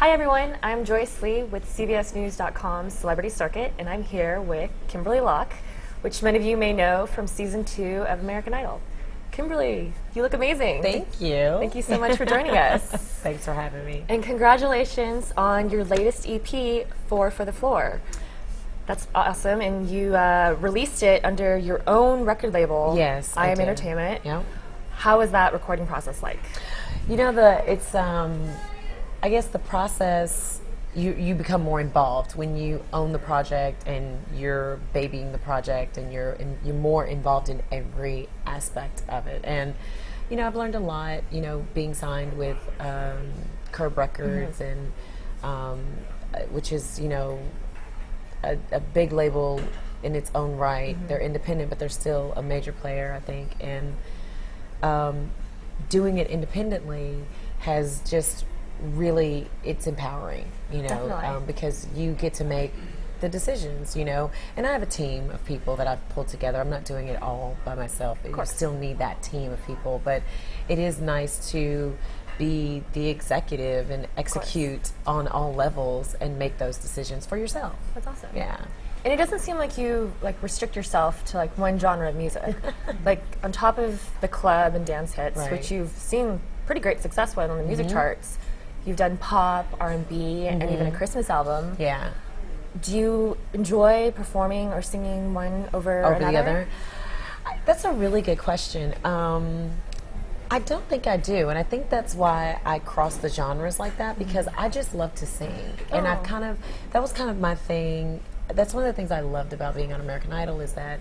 Hi everyone, I'm Joyce Lee with CBSNews.com's Celebrity Circuit, and I'm here with Kimberley Locke, which many of you may know from season 2 of American Idol. Kimberly, you look amazing. Thank you. Thank you so much for joining us. Thanks for having me. And congratulations on your latest EP, Four for the Floor. That's awesome, and you released it under your own record label. Yes, I Am did. Entertainment. Yep. How was that recording process like? You know, I guess the process, you become more involved when you own the project and you're babying the project and you're more involved in every aspect of it. And, you know, I've learned a lot, you know, being signed with Curb Records and which is, you know, a big label in its own right. They're independent, but they're still a major player, I think. And doing it independently has just really, it's empowering, you know, because you get to make the decisions, you know. And I have a team of people that I've pulled together. I'm not doing it all by myself. You still need that team of people, but it is nice to be the executive and execute on all levels and make those decisions for yourself. That's awesome. Yeah. And it doesn't seem like you restrict yourself to one genre of music. Like on top of the club and dance hits, which you've seen pretty great success with on the music charts, you've done pop, R&B, and even a Christmas album. Yeah. Do you enjoy performing or singing one over another? The other? That's a really good question. I don't think I do, and I think that's why I cross the genres like that, because I just love to sing. And that was kind of my thing. That's one of the things I loved about being on American Idol, is that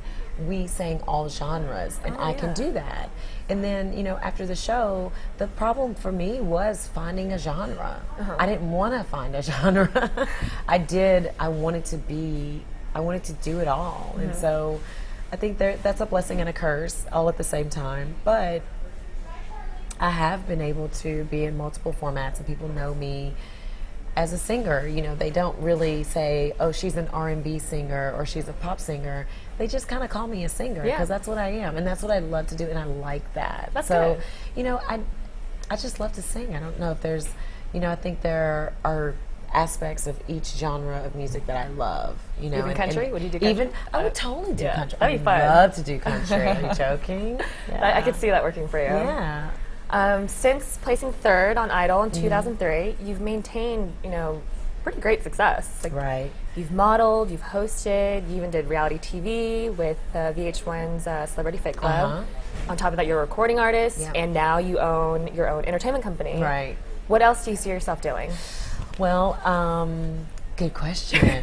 we sang all genres, and I can do that. And then, you know, after the show, the problem for me was finding a genre. I didn't want to find a genre. I wanted to do it all. And so I think that's a blessing and a curse all at the same time. But I have been able to be in multiple formats, and people know me as a singer. You know, they don't really say, oh, she's an R&B singer or she's a pop singer. They just kind of call me a singer, because that's what I am, and that's what I love to do, and I like that. That's so good. You know, I just love to sing. I don't know if there's, you know, I think there are aspects of each genre of music that I love. You know, even country? Would you do country? Even I would totally do country. That'd be fun. I love to do country. Are you joking? I could see that working for you. Yeah. Since placing third on Idol in 2003, you've maintained, you know, pretty great success. Right. You've modeled, you've hosted, you even did reality TV with VH1's Celebrity Fit Club. On top of that, you're a recording artist, and now you own your own entertainment company. Right. What else do you see yourself doing? Well, good question.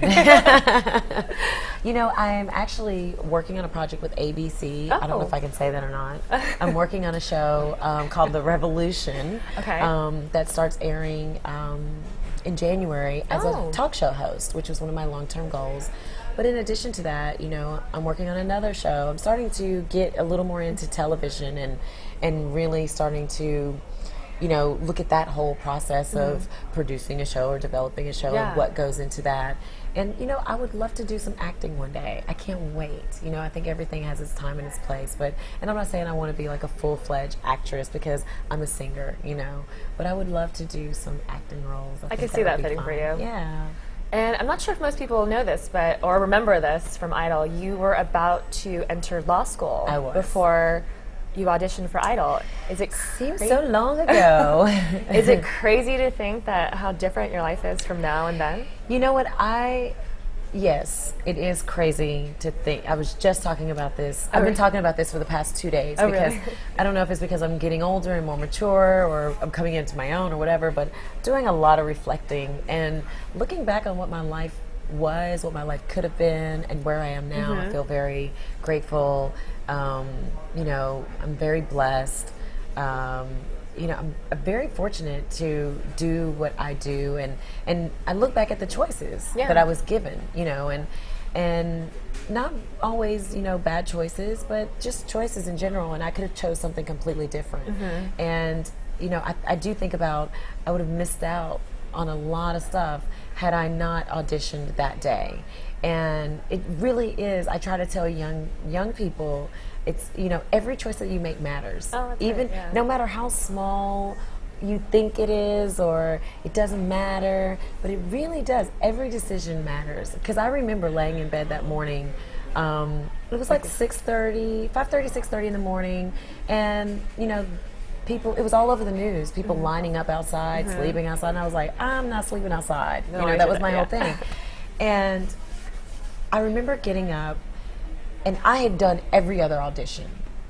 You know, I'm actually working on a project with ABC. I don't know if I can say that or not. I'm working on a show called The Revolution that starts airing in January as a talk show host, which was one of my long-term goals. But in addition to that, you know, I'm working on another show. I'm starting to get a little more into television and really starting to, you know, look at that whole process of producing a show or developing a show and what goes into that. And, you know, I would love to do some acting one day. I can't wait. You know, I think everything has its time and its place. And I'm not saying I want to be like a full-fledged actress, because I'm a singer, you know. But I would love to do some acting roles. I can see that fitting for you. Yeah. And I'm not sure if most people know this, or remember this from Idol. You were about to enter law school. I was. Before you auditioned for Idol. Is it seems so long ago? Is it crazy to think that how different your life is from now and then? You know what, yes, it is crazy to think. I was just talking about this. I've been talking about this for the past 2 days, because I don't know if it's because I'm getting older and more mature, or I'm coming into my own or whatever, but doing a lot of reflecting and looking back on what my life was, what my life could have been, and where I am now. I feel very grateful. You know, I'm very blessed. You know, I'm very fortunate to do what I do, and I look back at the choices that I was given, you know, and not always, you know, bad choices, but just choices in general, and I could have chose something completely different. And, you know, I do think about, I would have missed out on a lot of stuff had I not auditioned that day. And it really is, I try to tell young people, it's, you know, every choice that you make matters. Oh, that's even right, no matter how small you think it is, or it doesn't matter, but it really does. Every decision matters. Because I remember laying in bed that morning. It was like 5:30, 6:30 in the morning, and people. It was all over the news. People lining up outside, sleeping outside, and I was like, I'm not sleeping outside. That was my whole thing. And I remember getting up, and I had done every other audition.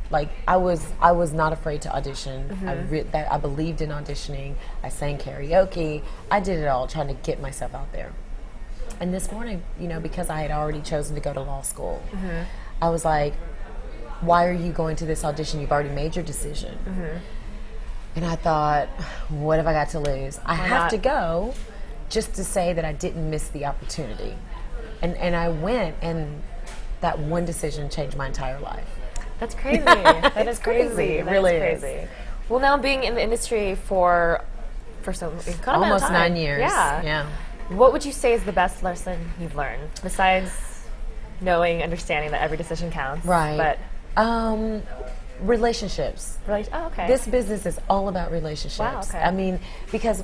Like I was not afraid to audition. I believed in auditioning. I sang karaoke. I did it all, trying to get myself out there. And this morning, because I had already chosen to go to law school, I was like, why are you going to this audition? You've already made your decision. And I thought, what have I got to lose? I have to go just to say that I didn't miss the opportunity. And I went, and that one decision changed my entire life. That's crazy. That is crazy. It really is crazy. Well, now being in the industry for some almost 9 years. Yeah. What would you say is the best lesson you've learned besides understanding that every decision counts? Right. But relationships. Oh, okay. This business is all about relationships. Wow, okay. I mean, because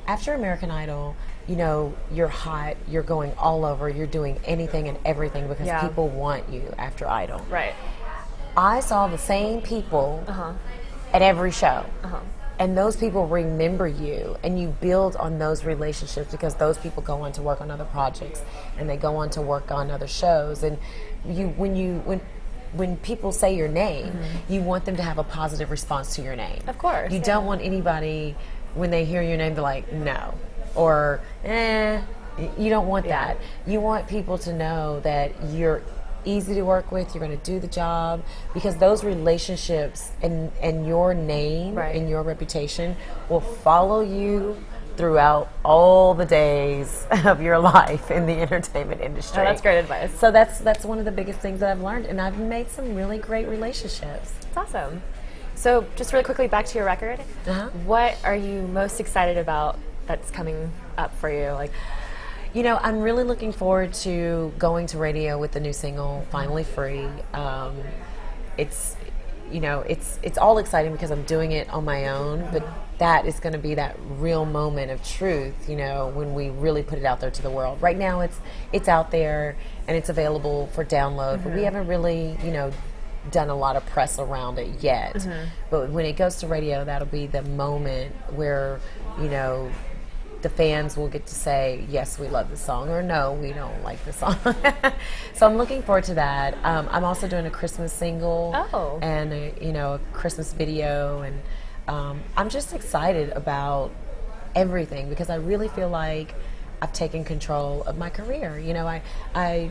after American Idol, you're hot, you're going all over, you're doing anything and everything because people want you after Idol. Right. I saw the same people at every show. And those people remember you, and you build on those relationships because those people go on to work on other projects, and they go on to work on other shows. And when people say your name, you want them to have a positive response to your name. Of course. You don't want anybody, when they hear your name, to like, no, or you don't want that. You want people to know that you're easy to work with, you're going to do the job, because those relationships and your name and your reputation will follow you throughout all the days of your life in the entertainment industry. Oh, that's great advice. So that's one of the biggest things that I've learned, and I've made some really great relationships. That's awesome. So just really quickly, back to your record. What are you most excited about that's coming up for you? I'm really looking forward to going to radio with the new single, Finally Free. It's all exciting because I'm doing it on my own, but that is going to be that real moment of truth, when we really put it out there to the world. Right now it's out there and it's available for download, but we haven't really, done a lot of press around it yet. But when it goes to radio, that'll be the moment where, the fans will get to say, yes, we love the song, or no, we don't like the song. So I'm looking forward to that. I'm also doing a Christmas single and a Christmas video, and I'm just excited about everything because I really feel like I've taken control of my career. I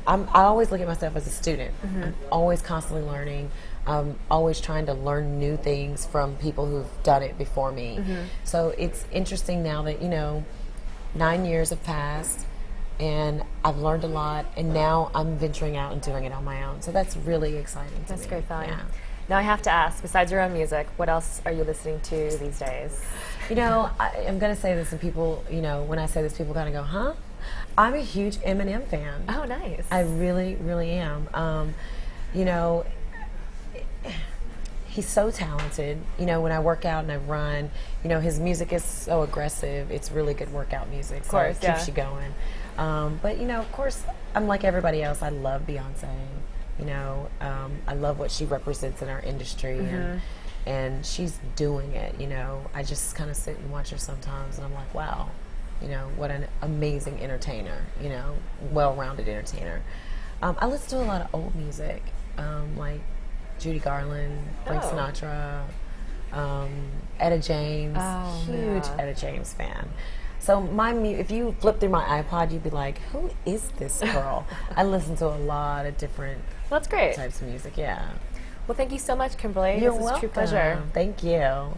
always look at myself as a student. I'm always constantly learning. I'm always trying to learn new things from people who've done it before me. So it's interesting now that, 9 years have passed and I've learned a lot, and now I'm venturing out and doing it on my own. So that's really exciting to me. That's great fun. Yeah. Now I have to ask, besides your own music, what else are you listening to these days? I'm going to say this, and people, when I say this, people kind of go, huh? I'm a huge Eminem fan. Oh, nice. I really, really am. He's so talented. When I work out and I run, his music is so aggressive. It's really good workout music. Of course, so it keeps you going. But, of course, I'm like everybody else. I love Beyonce. I love what she represents in our industry, and she's doing it. I just kind of sit and watch her sometimes, and I'm like, wow, what an amazing entertainer. Well-rounded entertainer. I listen to a lot of old music, like Judy Garland, Frank Sinatra, Etta James. Huge Etta James fan. So if you flip through my iPod, you'd be like, who is this girl? I listen to a lot of different That's great. types of music, yeah. Well, thank you so much, Kimberly. You're this was welcome. a true pleasure. Thank you.